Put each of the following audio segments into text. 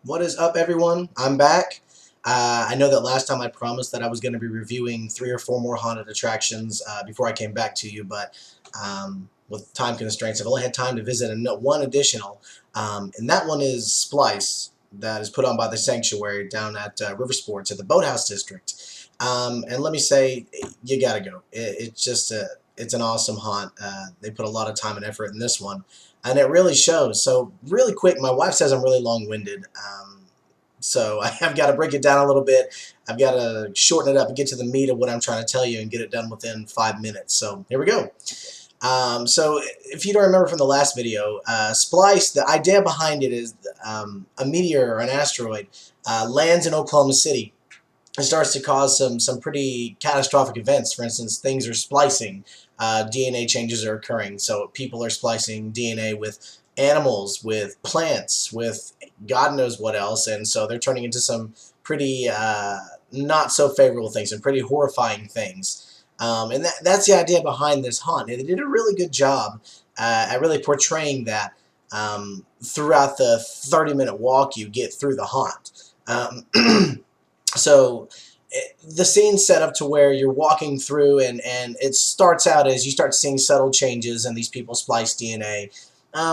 What is up, everyone? I'm back. I know that last time I promised that I was going to be reviewing 3 or 4 more haunted attractions before I came back to you, but with time constraints, I've only had time to visit one additional, and that one is Splice, that is put on by the Sanctuary down at River Sports at the Boathouse District. And let me say, you gotta go. It's an awesome haunt. They put a lot of time and effort in this one, and it really shows. So really quick, my wife says I'm really long-winded, so I've got to break it down a little bit. I've got to shorten it up and get to the meat of what I'm trying to tell you and get it done within 5 minutes. So here we go. So if you don't remember from the last video, Splice, the idea behind it is a meteor or an asteroid lands in Oklahoma City. It starts to cause some pretty catastrophic events. For instance, things are splicing, DNA changes are occurring. So people are splicing DNA with animals, with plants, with God knows what else, and so they're turning into some pretty not so favorable things and pretty horrifying things. And that's the idea behind this haunt. They did a really good job at really portraying that throughout the 30-minute walk you get through the haunt. So the scene's set up to where you're walking through, and it starts out as you start seeing subtle changes and these people splice DNA,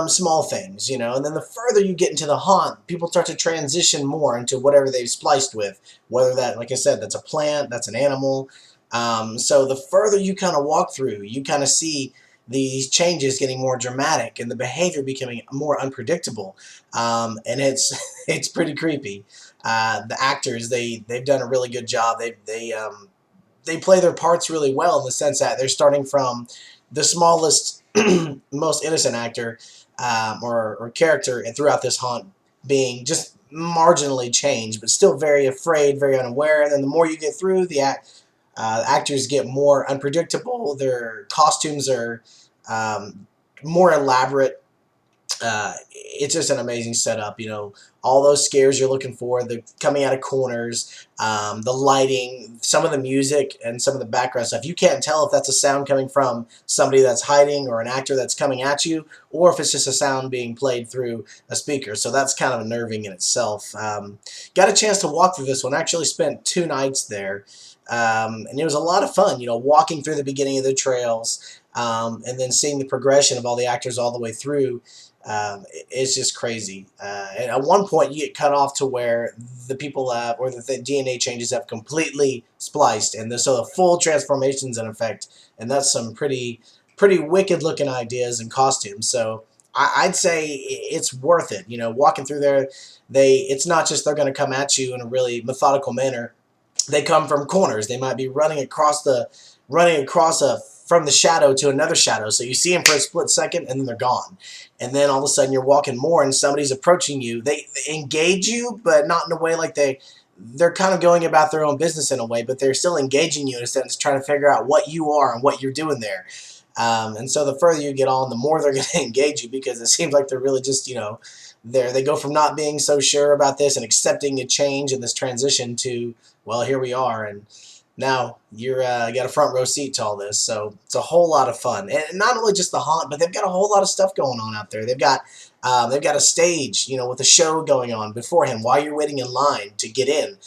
small things, and then the further you get into the haunt, people start to transition more into whatever they've spliced with, whether that, like I said, that's a plant, that's an animal. So the further you kind of walk through, you kind of see these changes getting more dramatic and the behavior becoming more unpredictable, and it's it's pretty creepy. The actors, they've done a really good job. They play their parts really well in the sense that they're starting from the smallest, most innocent actor or character throughout this haunt being just marginally changed, but still very afraid, very unaware. And then the more you get through, actors get more unpredictable. Their costumes are more elaborate. It's just an amazing setup. All those scares you're looking for, the coming out of corners, the lighting, some of the music, and some of the background stuff. You can't tell if that's a sound coming from somebody that's hiding or an actor that's coming at you, or if it's just a sound being played through a speaker. So that's kind of unnerving in itself. Got a chance to walk through this one. I actually spent 2 nights there. And it was a lot of fun, walking through the beginning of the trails, and then seeing the progression of all the actors all the way through. It's just crazy. And at one point, you get cut off to where the people or the DNA changes have completely spliced, and so the full transformation's in effect. And that's some pretty wicked looking ideas and costumes. So I'd say it's worth it. Walking through there, it's not just they're going to come at you in a really methodical manner. They come from corners. They might be running across from the shadow to another shadow. So you see them for a split second, and then they're gone. And then all of a sudden you're walking more, and somebody's approaching you. They engage you, but not in a way like they're kind of going about their own business in a way, but they're still engaging you in a sense, trying to figure out what you are and what you're doing there. And so the further you get on, the more they're going to engage you, because it seems like they're really just, they go from not being so sure about this and accepting a change in this transition to, well, here we are, and now you're got a front row seat to all this. So it's a whole lot of fun, and not only just the haunt, but they've got a whole lot of stuff going on out there. They've got a stage, with a show going on beforehand while you're waiting in line to get in.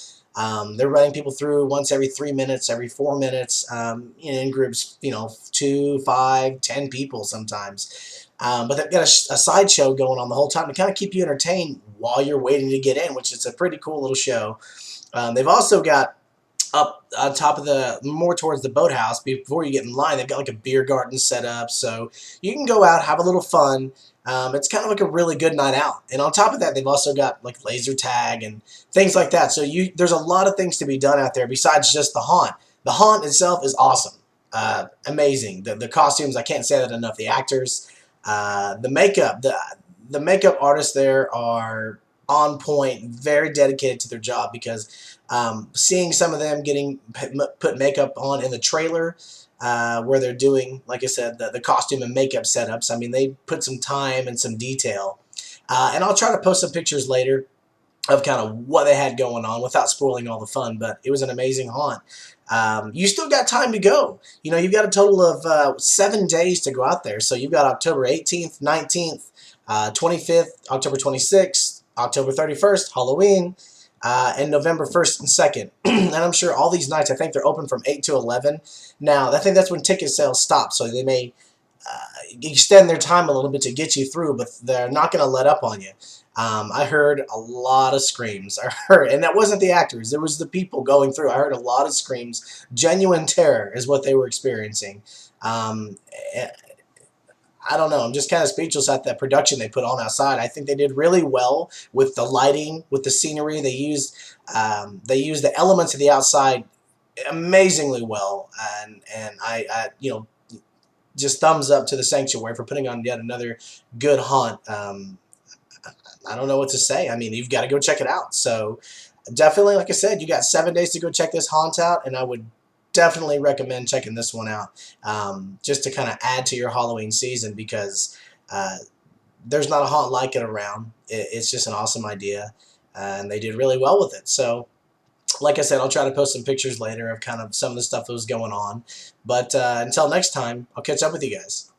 They're running people through once every 3 minutes, every 4 minutes, in groups, 2, 5, 10 people sometimes. But they've got a sideshow going on the whole time to kind of keep you entertained while you're waiting to get in, which is a pretty cool little show. They've also got up on top of more towards the boathouse, before you get in line, they've got like a beer garden set up, so you can go out, have a little fun. It's kind of like a really good night out. And on top of that, they've also got like laser tag and things like that. So there's a lot of things to be done out there besides just the haunt. The haunt itself is awesome, amazing. The costumes, I can't say that enough. The actors, the makeup, the makeup artists there are on point, very dedicated to their job, because seeing some of them getting put makeup on in the trailer, where they're doing, like I said, the costume and makeup setups. I mean, they put some time and some detail. And I'll try to post some pictures later of kind of what they had going on without spoiling all the fun, but it was an amazing haunt. You still got time to go. You've got a total of 7 days to go out there. So you've got October 18th, 19th, 25th, October 26th, October 31st, Halloween, and November 1st and 2nd. And I'm sure all these nights, I think they're open from 8 to 11. Now, I think that's when ticket sales stop, so they may extend their time a little bit to get you through, but they're not going to let up on you. I heard a lot of screams. And that wasn't the actors; it was the people going through. I heard a lot of screams. Genuine terror is what they were experiencing. Um, I don't know. I'm just kind of speechless at the production they put on outside. I think they did really well with the lighting, with the scenery. They used the elements of the outside amazingly well, and just thumbs up to the Sanctuary for putting on yet another good haunt. I don't know what to say. I mean, you've got to go check it out. So definitely, like I said, you got 7 days to go check this haunt out, and I would definitely recommend checking this one out, just to kind of add to your Halloween season, because uh, there's not a haunt like it around. It's just an awesome idea, and they did really well with it. So like I said, I'll try to post some pictures later of kind of some of the stuff that was going on. But until next time, I'll catch up with you guys.